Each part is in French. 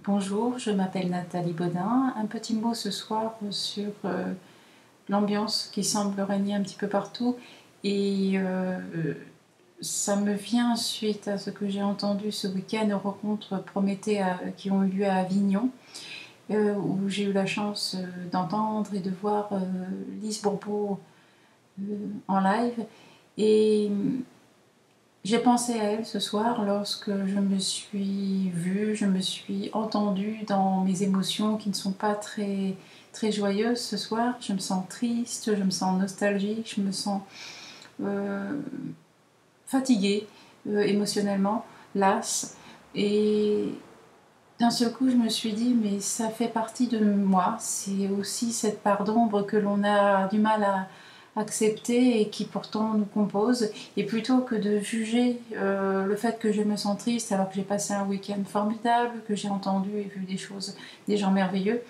Bonjour, je m'appelle Nathalie Baudin. Un petit mot ce soir sur l'ambiance qui semble régner un petit peu partout. Et ça me vient suite à ce que j'ai entendu ce week-end aux rencontres Prométhée qui ont eu lieu à Avignon, où j'ai eu la chance d'entendre et de voir Lise Bourbeau en live. Et j'ai pensé à elle ce soir lorsque je me suis vue, je me suis entendue dans mes émotions qui ne sont pas très, très joyeuses ce soir. Je me sens triste, je me sens nostalgique, je me sens fatiguée émotionnellement, lasse. Et d'un seul coup, je me suis dit, mais ça fait partie de moi. C'est aussi cette part d'ombre que l'on a du mal à accepter et qui pourtant nous compose. Et plutôt que de juger le fait que je me sens triste alors que j'ai passé un week-end formidable, que j'ai entendu et vu des choses, des gens merveilleux,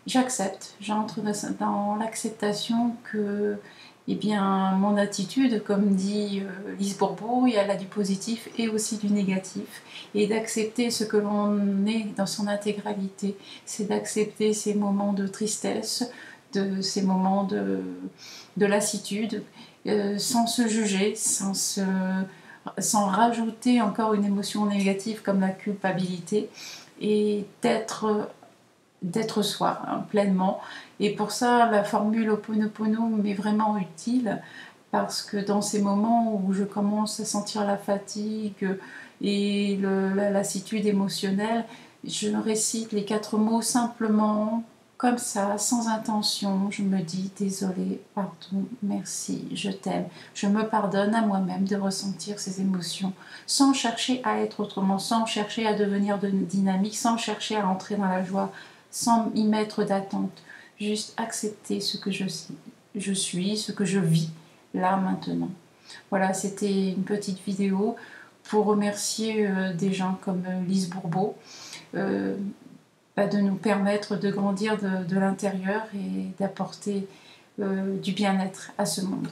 j'accepte. J'entre dans l'acceptation que eh bien, mon attitude, comme dit Lise Bourbeau, elle a du positif et aussi du négatif. Et d'accepter ce que l'on est dans son intégralité, c'est d'accepter ces moments de tristesse, de ces moments de lassitude, sans se juger, sans rajouter encore une émotion négative comme la culpabilité, et d'être soi hein, pleinement. Et pour ça, la formule Ho'oponopono m'est vraiment utile parce que dans ces moments où je commence à sentir la fatigue et la lassitude émotionnelle, je récite les 4 mots simplement, comme ça, sans intention. Je me dis désolé, pardon, merci, je t'aime. Je me pardonne à moi-même de ressentir ces émotions sans chercher à être autrement, sans chercher à devenir dynamique, sans chercher à entrer dans la joie, sans y mettre d'attente. Juste accepter ce que je suis, ce que je vis là maintenant. Voilà, c'était une petite vidéo pour remercier des gens comme Lise Bourbeau de nous permettre de grandir de l'intérieur et d'apporter du bien-être à ce monde.